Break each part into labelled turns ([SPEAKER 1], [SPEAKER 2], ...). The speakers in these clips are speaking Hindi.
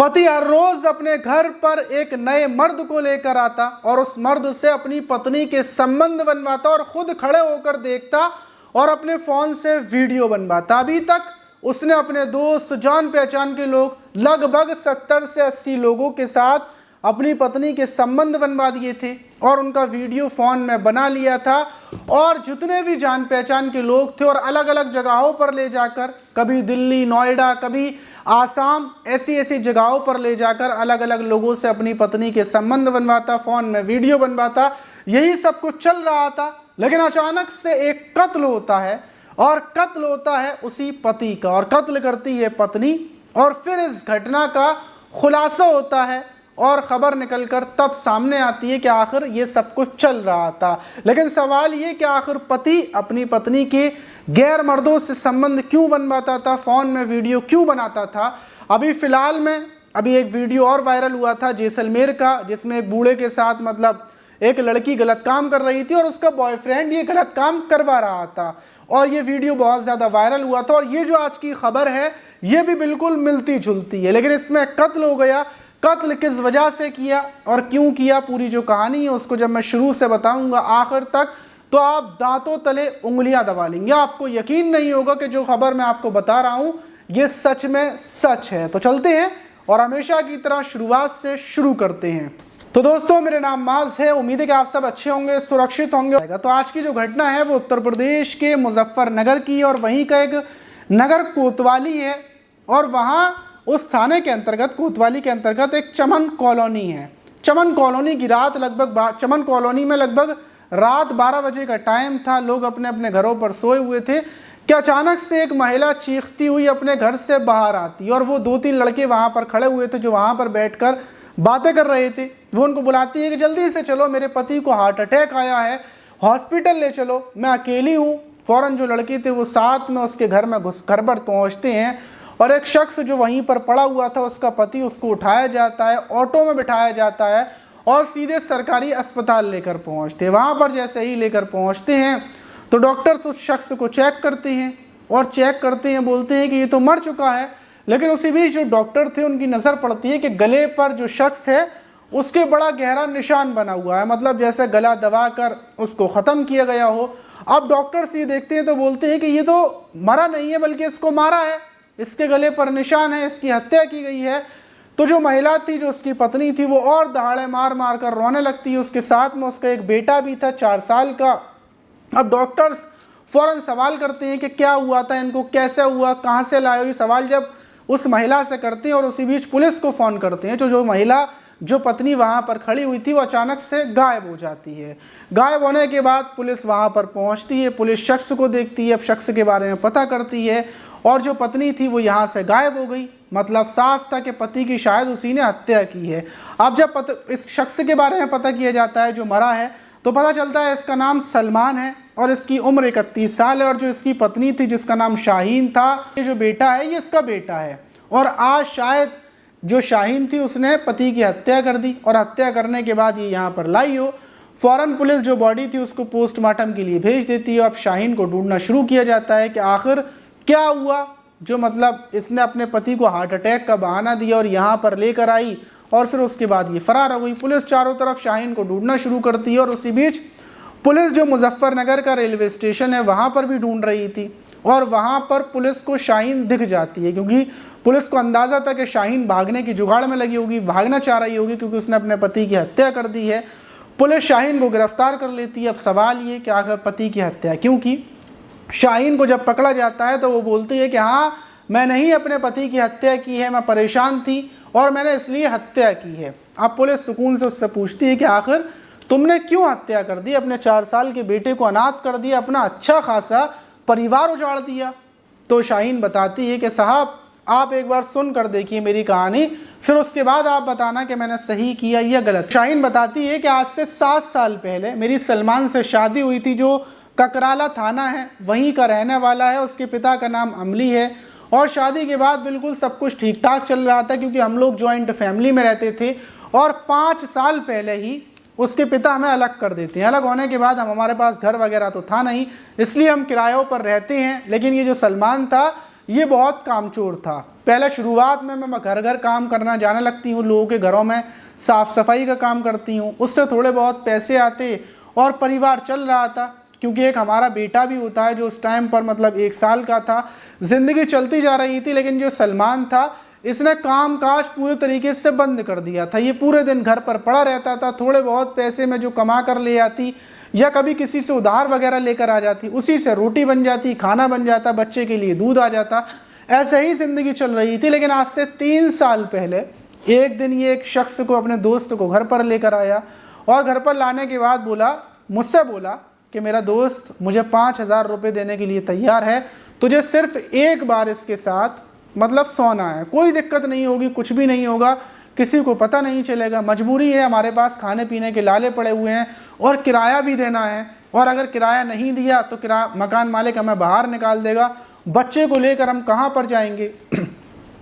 [SPEAKER 1] पति हर रोज अपने घर पर एक नए मर्द को लेकर आता और उस मर्द से अपनी पत्नी के संबंध बनवाता और खुद खड़े होकर देखता और अपने फोन से वीडियो बनवाता। अभी तक उसने अपने दोस्त, जान पहचान के लोग, लगभग 70 से 80 लोगों के साथ अपनी पत्नी के संबंध बनवा दिए थे और उनका वीडियो फोन में बना लिया था। और जितने भी जान पहचान के लोग थे और अलग अलग जगहों पर ले जाकर, कभी दिल्ली, नोएडा, कभी आसाम, ऐसी ऐसी जगहों पर ले जाकर अलग अलग लोगों से अपनी पत्नी के संबंध बनवाता, फोन में वीडियो बनवाता। यही सब कुछ चल रहा था। लेकिन अचानक से एक कत्ल होता है और कत्ल होता है उसी पति का, और कत्ल करती है पत्नी। और फिर इस घटना का खुलासा होता है और खबर निकलकर तब सामने आती है कि आखिर ये सब कुछ चल रहा था। लेकिन सवाल ये कि आखिर पति अपनी पत्नी के गैर मर्दों से संबंध क्यों बनवाता था, फ़ोन में वीडियो क्यों बनाता था। अभी फ़िलहाल में एक वीडियो और वायरल हुआ था जैसलमेर का, जिसमें एक बूढ़े के साथ मतलब एक लड़की गलत काम कर रही थी और उसका बॉयफ्रेंड ये गलत काम करवा रहा था और ये वीडियो बहुत ज़्यादा वायरल हुआ था। और ये जो आज की खबर है ये भी बिल्कुल मिलती जुलती है, लेकिन इसमें कत्ल हो गया। कत्ल किस वजह से किया और क्यों किया, पूरी जो कहानी है उसको जब मैं शुरू से बताऊंगा आखिर तक, तो आप दांतों तले उंगलियां दबा लेंगे। आपको यकीन नहीं होगा कि जो खबर मैं आपको बता रहा हूं ये सच में सच है। तो चलते हैं और हमेशा की तरह शुरुआत से शुरू करते हैं। तो दोस्तों, मेरा नाम माज है। उम्मीद है कि आप सब अच्छे होंगे, सुरक्षित होंगे। तो आज की जो घटना है वो उत्तर प्रदेश के मुजफ्फरनगर की, और वहीं का एक नगर कोतवाली है। और वहाँ उस थाने के अंतर्गत, कोतवाली के अंतर्गत, एक चमन कॉलोनी है। चमन कॉलोनी की रात चमन कॉलोनी में लगभग रात 12 बजे का टाइम था। लोग अपने अपने घरों पर सोए हुए थे कि अचानक से एक महिला चीखती हुई अपने घर से बाहर आती, और वो 2-3 लड़के वहाँ पर खड़े हुए थे जो वहाँ पर बैठकर बातें कर रहे थे। वो उनको बुलाती है कि जल्दी से चलो, मेरे पति को हार्ट अटैक आया है, हॉस्पिटल ले चलो, मैं अकेली हूँ। फ़ौरन जो लड़के थे वो साथ में उसके घर पर पहुँचते हैं और एक शख्स जो वहीं पर पड़ा हुआ था, उसका पति, उसको उठाया जाता है, ऑटो में बिठाया जाता है और सीधे सरकारी अस्पताल लेकर पहुंचते हैं। वहाँ पर जैसे ही लेकर पहुंचते हैं तो डॉक्टर्स उस शख्स को चेक करते हैं और चेक करते हैं, बोलते हैं कि ये तो मर चुका है। लेकिन उसी बीच जो डॉक्टर थे उनकी नज़र पड़ती है कि गले पर जो शख्स है उसके बड़ा गहरा निशान बना हुआ है, मतलब जैसे गला दबा कर उसको ख़त्म किया गया हो। अब डॉक्टर्स ये देखते हैं तो बोलते हैं कि ये तो मरा नहीं है बल्कि इसको मारा है, इसके गले पर निशान है, इसकी हत्या की गई है। तो जो महिला थी, जो उसकी पत्नी थी, वो और दहाड़े मार मार कर रोने लगती है। उसके साथ में उसका एक बेटा भी था 4 साल का। अब डॉक्टर्स फ़ौरन सवाल करते हैं कि क्या हुआ था, इनको कैसे हुआ, कहाँ से लाए हो। ये सवाल जब उस महिला से करते हैं और उसी बीच पुलिस को फ़ोन करते हैं। जो महिला, जो पत्नी वहाँ पर खड़ी हुई थी, वो अचानक से गायब हो जाती है। गायब होने के बाद पुलिस वहाँ पर पहुँचती है, पुलिस शख्स को देखती है, अब शख्स के बारे में पता करती है और जो पत्नी थी वो यहाँ से गायब हो गई। मतलब साफ था कि पति की शायद उसी ने हत्या की है। अब जब इस शख्स के बारे में पता किया जाता है जो मरा है, तो पता चलता है इसका नाम सलमान है और इसकी उम्र 31 साल है। और जो इसकी पत्नी थी जिसका नाम शाहीन था, ये जो बेटा है ये इसका बेटा है। और आज शायद जो शाहीन थी उसने पति की हत्या कर दी और हत्या करने के बाद ये यहाँ पर लाई हो। फ़ौरन पुलिस जो बॉडी थी उसको पोस्टमार्टम के लिए भेज देती है। अब शाहीन को ढूंढना शुरू किया जाता है कि आखिर क्या हुआ, जो मतलब इसने अपने पति को हार्ट अटैक का बहाना दिया और यहाँ पर लेकर आई और फिर उसके बाद ये फरार हो गई। पुलिस चारों तरफ शाहीन को ढूंढना शुरू करती है और उसी बीच पुलिस जो मुजफ्फरनगर का रेलवे स्टेशन है वहाँ पर भी ढूंढ रही थी और वहाँ पर पुलिस को शाहीन दिख जाती है, क्योंकि पुलिस को अंदाज़ा था कि शाहीन भागने की जुगाड़ में लगी होगी, भागना चाह रही होगी क्योंकि उसने अपने पति की हत्या कर दी है। पुलिस शाहीन को गिरफ्तार कर लेती है। अब सवाल ये कि आखिर पति की हत्या क्यों की। शाहीन को जब पकड़ा जाता है तो वो बोलती है कि हाँ, मैं नहीं अपने पति की हत्या की है, मैं परेशान थी और मैंने इसलिए हत्या की है। अब पुलिस सुकून से उससे पूछती है कि आखिर तुमने क्यों हत्या कर दी, अपने 4 साल के बेटे को अनाथ कर दिया, अपना अच्छा खासा परिवार उजाड़ दिया। तो शाहीन बताती है कि साहब, आप एक बार सुन कर देखिए मेरी कहानी, फिर उसके बाद आप बताना कि मैंने सही किया या गलत। शाहीन बताती है कि आज से 7 साल पहले मेरी सलमान से शादी हुई थी, जो ककराला थाना है वहीं का रहने वाला है। उसके पिता का नाम अमली है और शादी के बाद बिल्कुल सब कुछ ठीक ठाक चल रहा था, क्योंकि हम लोग जॉइंट फैमिली में रहते थे। और 5 साल पहले ही उसके पिता हमें अलग कर देते हैं। अलग होने के बाद हमारे पास घर वगैरह तो था नहीं, इसलिए हम किरायों पर रहते हैं। लेकिन ये जो सलमान था ये बहुत कामचोर था। पहले शुरुआत में मैं घर घर काम करना जाने लगती हूँ, लोगों के घरों में साफ़ सफाई का काम करती हूँ, उससे थोड़े बहुत पैसे आते और परिवार चल रहा था। क्योंकि एक हमारा बेटा भी होता है जो उस टाइम पर मतलब 1 साल का था, ज़िंदगी चलती जा रही थी। लेकिन जो सलमान था इसने काम काज पूरे तरीके से बंद कर दिया था। ये पूरे दिन घर पर पड़ा रहता था, थोड़े बहुत पैसे में जो कमा कर ले आती या कभी किसी से उधार वगैरह लेकर आ जाती, उसी से रोटी बन जाती, खाना बन जाता, बच्चे के लिए दूध आ जाता, ऐसे ही ज़िंदगी चल रही थी। लेकिन आज से 3 साल पहले एक दिन ये एक शख्स को, अपने दोस्त को घर पर लेकर आया और घर पर लाने के बाद मुझसे बोला कि मेरा दोस्त मुझे 5,000 रुपये देने के लिए तैयार है, तुझे सिर्फ एक बार इसके साथ मतलब सोना है, कोई दिक्कत नहीं होगी, कुछ भी नहीं होगा, किसी को पता नहीं चलेगा, मजबूरी है, हमारे पास खाने पीने के लाले पड़े हुए हैं और किराया भी देना है, और अगर किराया नहीं दिया तो मकान मालिक हमें बाहर निकाल देगा, बच्चे को लेकर हम कहाँ पर जाएंगे।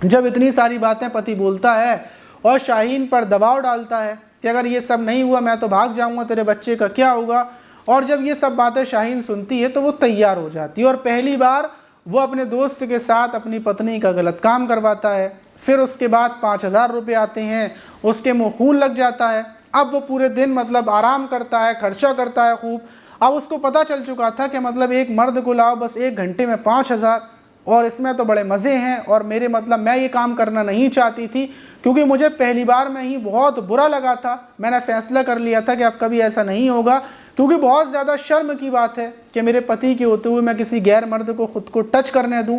[SPEAKER 1] जब इतनी सारी बातें पति बोलता है और शाहीन पर दबाव डालता है कि अगर ये सब नहीं हुआ मैं तो भाग जाऊँगा, तेरे बच्चे का क्या होगा, और जब ये सब बातें शाहीन सुनती है तो वो तैयार हो जाती है और पहली बार वो अपने दोस्त के साथ अपनी पत्नी का गलत काम करवाता है। फिर उसके बाद 5,000 रुपये आते हैं, उसके मुँह खून लग जाता है। अब वो पूरे दिन मतलब आराम करता है, खर्चा करता है खूब। अब उसको पता चल चुका था कि मतलब एक मर्द को लाओ बस 1 घंटे में 5,000, और इसमें तो बड़े मज़े हैं। और मेरे मतलब मैं ये काम करना नहीं चाहती थी क्योंकि मुझे पहली बार में ही बहुत बुरा लगा था। मैंने फ़ैसला कर लिया था कि अब कभी ऐसा नहीं होगा, क्योंकि बहुत ज़्यादा शर्म की बात है कि मेरे पति के होते हुए मैं किसी गैर मर्द को ख़ुद को टच करने दूं।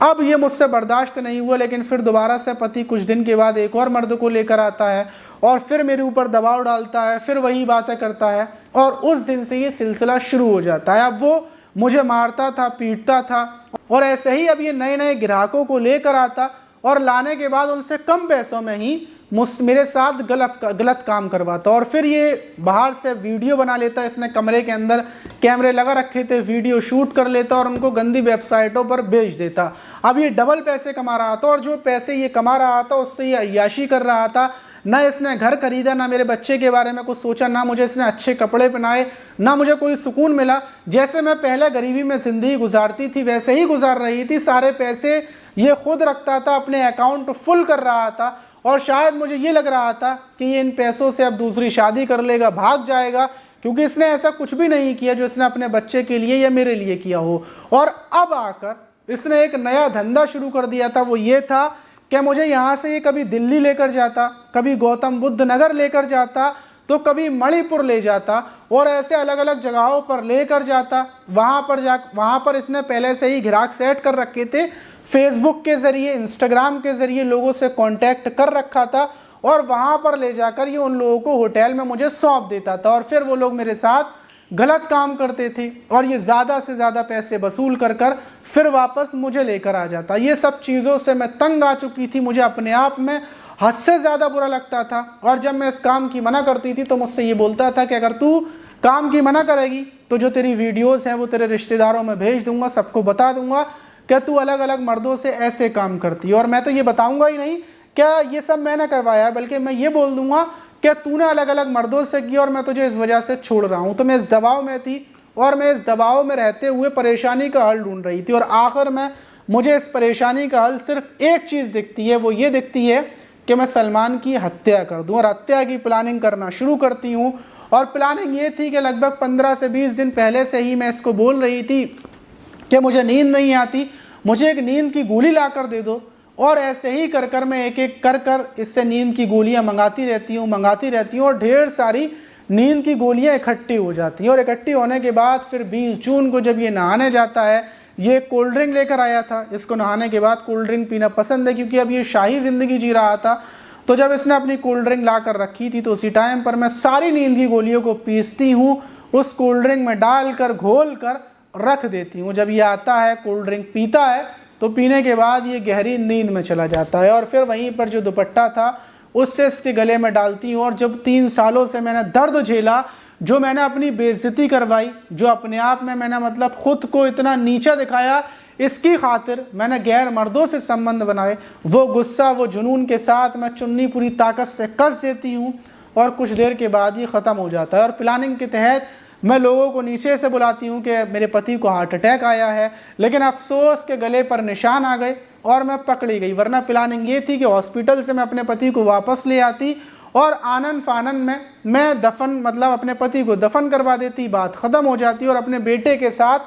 [SPEAKER 1] अब ये मुझसे बर्दाश्त नहीं हुआ, लेकिन फिर दोबारा से पति कुछ दिन के बाद एक और मर्द को लेकर आता है और फिर मेरे ऊपर दबाव डालता है, फिर वही बातें करता है और उस दिन से ये सिलसिला शुरू हो जाता है। अब वो मुझे मारता था, पीटता था और ऐसे ही अब ये नए नए ग्राहकों को लेकर आता और लाने के बाद उनसे कम पैसों में ही मेरे साथ गलत काम करवाता। और फिर ये बाहर से वीडियो बना लेता, इसने कमरे के अंदर कैमरे लगा रखे थे, वीडियो शूट कर लेता और उनको गंदी वेबसाइटों पर बेच देता। अब ये डबल पैसे कमा रहा था और जो पैसे ये कमा रहा था उससे ये अय्याशी कर रहा था। ना इसने घर खरीदा, ना मेरे बच्चे के बारे में कुछ सोचा, ना मुझे इसने अच्छे कपड़े पहनाए, ना मुझे कोई सुकून मिला। जैसे मैं पहले गरीबी में ज़िंदगी गुजारती थी वैसे ही गुजार रही थी। सारे पैसे ये खुद रखता था, अपने अकाउंट फुल कर रहा था और शायद मुझे ये लग रहा था कि ये इन पैसों से अब दूसरी शादी कर लेगा, भाग जाएगा, क्योंकि इसने ऐसा कुछ भी नहीं किया जो इसने अपने बच्चे के लिए या मेरे लिए किया हो। और अब आकर इसने एक नया धंधा शुरू कर दिया था, वो ये था कि मुझे यहाँ से ये कभी दिल्ली लेकर जाता, कभी गौतम बुद्ध नगर लेकर जाता, तो कभी मणिपुर ले जाता और ऐसे अलग अलग जगहों पर लेकर जाता। वहाँ पर इसने पहले से ही ग्राहक सेट कर रखे थे, फेसबुक के ज़रिए, इंस्टाग्राम के ज़रिए लोगों से कांटेक्ट कर रखा था और वहाँ पर ले जाकर ये उन लोगों को होटल में मुझे सौंप देता था और फिर वो लोग मेरे साथ गलत काम करते थे और ये ज़्यादा से ज़्यादा पैसे वसूल कर फिर वापस मुझे लेकर आ जाता। ये सब चीज़ों से मैं तंग आ चुकी थी, मुझे अपने आप में हद से ज़्यादा बुरा लगता था। और जब मैं इस काम की मना करती थी तो मुझसे ये बोलता था कि अगर तू काम की मना करेगी तो जो तेरी वीडियोज़ हैं वो तेरे रिश्तेदारों में भेज दूँगा, सबको बता दूँगा कि तू अलग अलग मर्दों से ऐसे काम करती है। और मैं तो ये बताऊँगा ही नहीं क्या ये सब मैंने करवाया है, बल्कि मैं ये बोल दूँगा कि तूने अलग अलग मर्दों से किया और मैं तुझे इस वजह से छोड़ रहा हूँ। तो मैं इस दबाव में थी और मैं इस दबाव में रहते हुए परेशानी का हल ढूंढ रही थी और आखिर में मुझे इस परेशानी का हल सिर्फ एक चीज़ दिखती है, वो ये दिखती है कि मैं सलमान की हत्या कर दूँ और हत्या की प्लानिंग करना शुरू करती हूँ। और प्लानिंग ये थी कि लगभग 15 से 20 दिन पहले से ही मैं इसको बोल रही थी कि मुझे नींद नहीं आती, मुझे एक नींद की गोली ला कर दे दो। और ऐसे ही कर मैं एक एक कर इससे नींद की गोलियां मंगाती रहती हूँ और ढेर सारी नींद की गोलियां इकट्ठी हो जाती हैं। और इकट्ठी होने के बाद फिर 20 जून को जब ये नहाने जाता है, ये कोल्ड ड्रिंक लेकर आया था, इसको नहाने के बाद कोल्ड ड्रिंक पीना पसंद है क्योंकि अब ये शाही ज़िंदगी जी रहा था। तो जब इसने अपनी कोल्ड ड्रिंक ला कर रखी थी तो उसी टाइम पर मैं सारी नींद की गोलियों को पीसती हूँ, उस कोल्ड ड्रिंक में डाल कर घोल कर रख देती हूँ। जब ये आता है कोल्ड ड्रिंक पीता है तो पीने के बाद ये गहरी नींद में चला जाता है और फिर वहीं पर जो दुपट्टा था उससे इसके गले में डालती हूँ। और जब 3 सालों से मैंने दर्द झेला, जो मैंने अपनी बेइज्जती करवाई, जो अपने आप में मैंने मतलब ख़ुद को इतना नीचा दिखाया, इसकी खातिर मैंने गैर मर्दों से संबंध बनाए, वो गुस्सा वो जुनून के साथ मैं चुन्नी पूरी ताकत से कस देती हूँ और कुछ देर के बाद ये ख़त्म हो जाता है। और प्लानिंग के तहत मैं लोगों को नीचे से बुलाती हूँ कि मेरे पति को हार्ट अटैक आया है, लेकिन अफसोस के गले पर निशान आ गए और मैं पकड़ी गई। वरना प्लानिंग ये थी कि हॉस्पिटल से मैं अपने पति को वापस ले आती और आनन फानन में मैं अपने पति को दफन करवा देती, बात ख़त्म हो जाती और अपने बेटे के साथ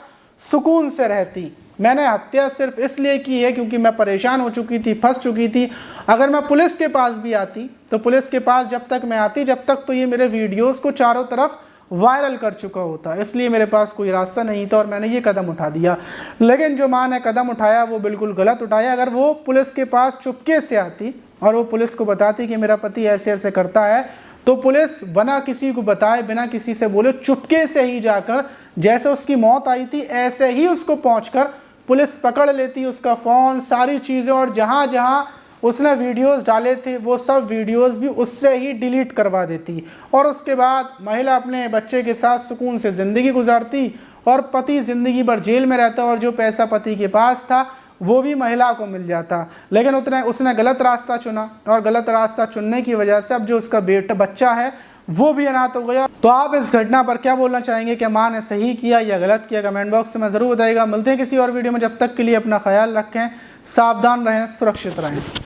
[SPEAKER 1] सुकून से रहती। मैंने हत्या सिर्फ इसलिए की है क्योंकि मैं परेशान हो चुकी थी, फंस चुकी थी। अगर मैं पुलिस के पास भी आती तो पुलिस के पास जब तक तो ये मेरे वीडियोस को चारों तरफ वायरल कर चुका होता, इसलिए मेरे पास कोई रास्ता नहीं था और मैंने ये कदम उठा दिया। लेकिन जो माँ ने कदम उठाया वो बिल्कुल गलत उठाया। अगर वो पुलिस के पास चुपके से आती और वो पुलिस को बताती कि मेरा पति ऐसे ऐसे करता है, तो पुलिस बिना किसी को बताए, बिना किसी से बोले, चुपके से ही जाकर, जैसे उसकी मौत आई थी ऐसे ही उसको पहुंचकर पुलिस पकड़ लेती, उसका फ़ोन, सारी चीज़ें, और जहाँ जहाँ उसने वीडियोस डाले थे वो सब वीडियोस भी उससे ही डिलीट करवा देती। और उसके बाद महिला अपने बच्चे के साथ सुकून से ज़िंदगी गुजारती और पति ज़िंदगी भर जेल में रहता और जो पैसा पति के पास था वो भी महिला को मिल जाता। लेकिन उसने गलत रास्ता चुना और गलत रास्ता चुनने की वजह से अब जो उसका बच्चा है वो भी अनाथ हो गया। तो आप इस घटना पर क्या बोलना चाहेंगे? क्या माँ ने सही किया या गलत किया? कमेंट बॉक्स में ज़रूर बताइएगा। मिलते हैं किसी और वीडियो में, जब तक के लिए अपना ख्याल रखें, सावधान रहें, सुरक्षित रहें।